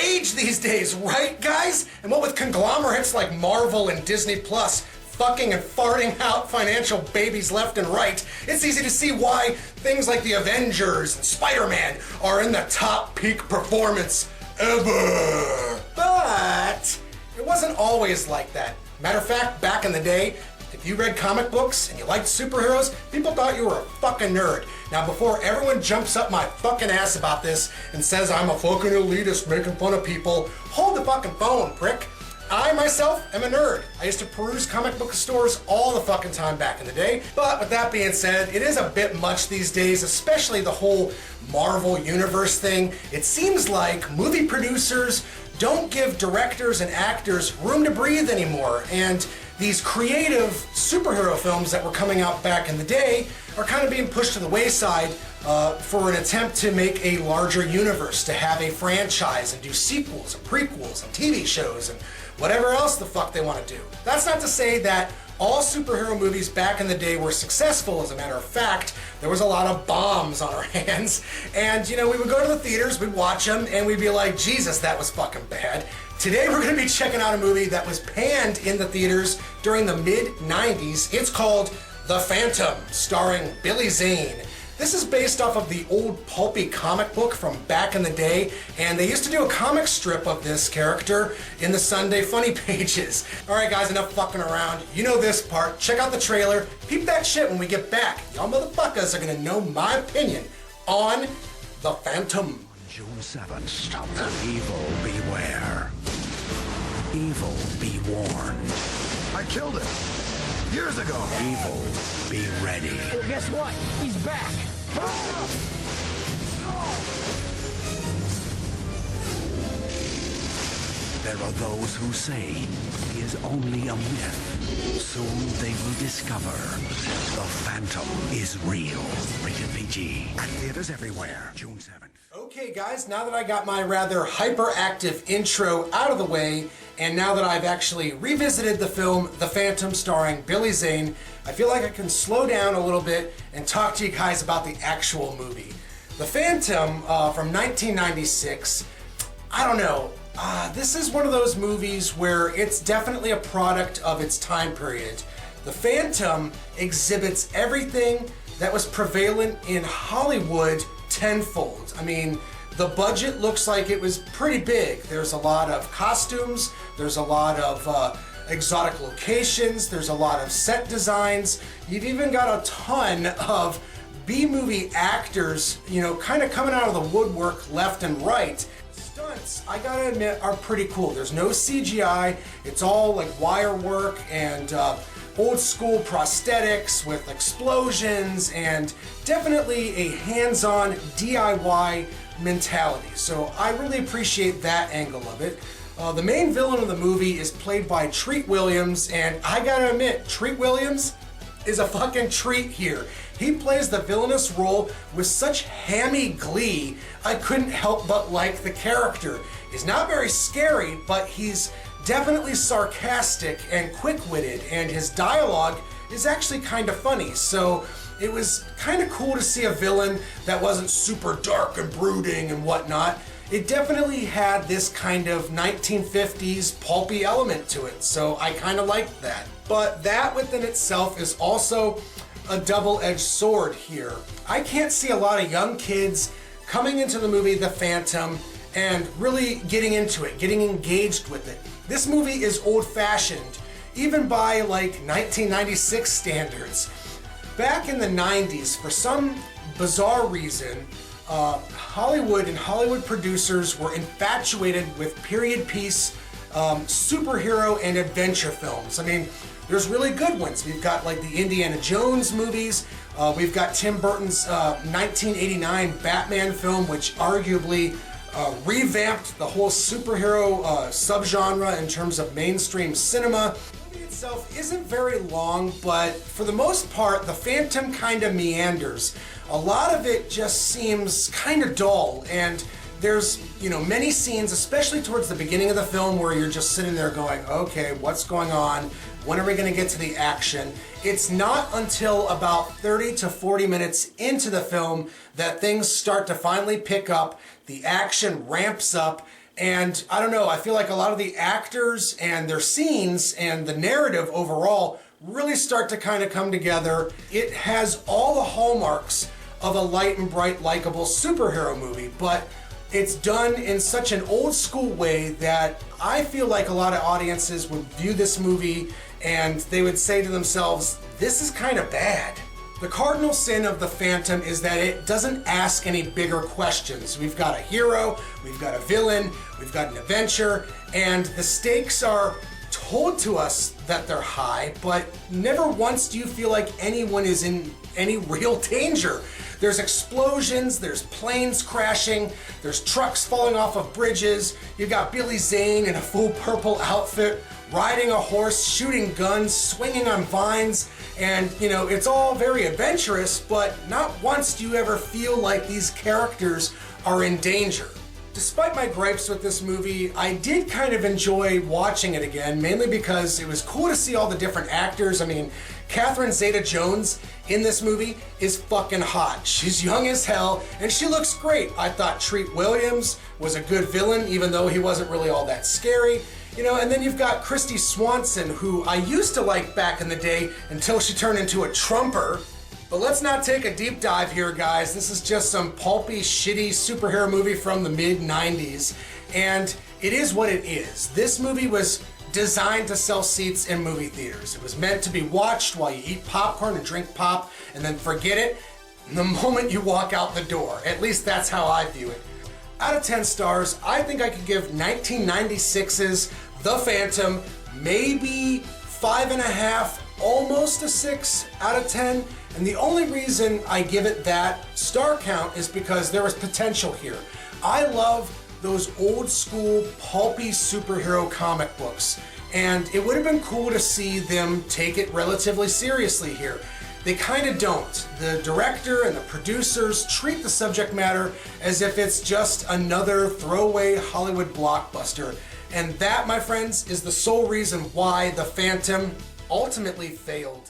rage these days, right, guys? And what with conglomerates like Marvel and Disney Plus fucking and farting out financial babies left and right, it's easy to see why things like the Avengers and Spider-Man are in the top peak performance ever. But it wasn't always like that. Matter of fact, back in the day, if you read comic books and you liked superheroes, people thought you were a fucking nerd. Now, before everyone jumps up my fucking ass about this and says I'm a fucking elitist making fun of people, hold the fucking phone, prick. I myself am a nerd. I used to peruse comic book stores all the fucking time back in the day. But with that being said, it is a bit much these days, especially the whole Marvel Universe thing. It seems like movie producers don't give directors and actors room to breathe anymore, and these creative superhero films that were coming out back in the day are kind of being pushed to the wayside for an attempt to make a larger universe, to have a franchise and do sequels and prequels and TV shows and whatever else the fuck they want to do. That's not to say that all superhero movies back in the day were successful. As a matter of fact, there was a lot of bombs on our hands, and we would go to the theaters, we'd watch them, and we'd be like, Jesus, that was fucking bad. Today we're going to be checking out a movie that was panned in the theaters during the mid-90s. It's called The Phantom, starring Billy Zane. This is based off of the old pulpy comic book from back in the day, and they used to do a comic strip of this character in the Sunday Funny Pages. Alright guys, enough fucking around. You know this part. Check out the trailer. Peep that shit when we get back. Y'all motherfuckers are gonna know my opinion on The Phantom. June 7th, stop the evil, beware. Evil, be warned. I killed him years ago. Evil, be ready. Well, guess what? He's back. There are those who say he is only a myth. Soon they will discover the Phantom is real. Rated PG. At theaters everywhere. June 7th. Okay guys, now that I got my rather hyperactive intro out of the way, and now that I've actually revisited the film The Phantom starring Billy Zane, I feel like I can slow down a little bit and talk to you guys about the actual movie. The Phantom from 1996, I don't know, this is one of those movies where it's definitely a product of its time period. The Phantom exhibits everything that was prevalent in Hollywood tenfold. I mean, the budget looks like it was pretty big. There's a lot of costumes, there's a lot of exotic locations, there's a lot of set designs. You've even got a ton of B-movie actors, kind of coming out of the woodwork left and right. Stunts, I gotta admit, are pretty cool. There's no CGI, it's all like wire work and old school prosthetics with explosions, and definitely a hands-on DIY mentality. So I really appreciate that angle of it. The main villain of the movie is played by Treat Williams, and I gotta admit, Treat Williams is a fucking treat here. He plays the villainous role with such hammy glee, I couldn't help but like the character. He's not very scary, but he's definitely sarcastic and quick-witted, and his dialogue is actually kind of funny. So it was kind of cool to see a villain that wasn't super dark and brooding and whatnot. It definitely had this kind of 1950s pulpy element to it, so I kind of liked that. But that within itself is also a double-edged sword here. I can't see a lot of young kids coming into the movie The Phantom and really getting into it, getting engaged with it. This movie is old-fashioned, even by like 1996 standards. Back in the 90s, for some bizarre reason, Hollywood and Hollywood producers were infatuated with period piece superhero and adventure films. I mean, there's really good ones. We've got like the Indiana Jones movies. We've got Tim Burton's 1989 Batman film, which arguably revamped the whole superhero subgenre in terms of mainstream cinema. The movie itself isn't very long, but for the most part, The Phantom kind of meanders. A lot of it just seems kind of dull, and there's, many scenes, especially towards the beginning of the film, where you're just sitting there going, okay, what's going on? When are we going to get to the action? It's not until about 30 to 40 minutes into the film that things start to finally pick up, the action ramps up, And I don't know, I feel like a lot of the actors and their scenes and the narrative overall really start to kind of come together. It has all the hallmarks of a light and bright, likable superhero movie, but it's done in such an old school way that I feel like a lot of audiences would view this movie and they would say to themselves, this is kind of bad. The cardinal sin of The Phantom is that it doesn't ask any bigger questions. We've got a hero, we've got a villain, we've got an adventure, and the stakes are told to us that they're high, but never once do you feel like anyone is in any real danger. There's explosions, there's planes crashing, there's trucks falling off of bridges, you've got Billy Zane in a full purple outfit, riding a horse, shooting guns, swinging on vines, and it's all very adventurous, but not once do you ever feel like these characters are in danger. Despite my gripes with this movie, I did kind of enjoy watching it again, mainly because it was cool to see all the different actors. I mean, Catherine Zeta-Jones in this movie is fucking hot. She's young as hell, and she looks great. I thought Treat Williams was a good villain, even though he wasn't really all that scary. And then you've got Christy Swanson, who I used to like back in the day until she turned into a Trumper. But let's not take a deep dive here, guys. This is just some pulpy, shitty superhero movie from the mid-90s. And it is what it is. This movie was designed to sell seats in movie theaters. It was meant to be watched while you eat popcorn and drink pop, and then forget it the moment you walk out the door. At least that's how I view it. Out of 10 stars, I think I could give 1996's The Phantom maybe 5.5, almost a 6 out of 10. And the only reason I give it that star count is because there was potential here. I love those old school pulpy superhero comic books, and it would have been cool to see them take it relatively seriously here. They kind of don't. The director and the producers treat the subject matter as if it's just another throwaway Hollywood blockbuster. And that, my friends, is the sole reason why The Phantom ultimately failed.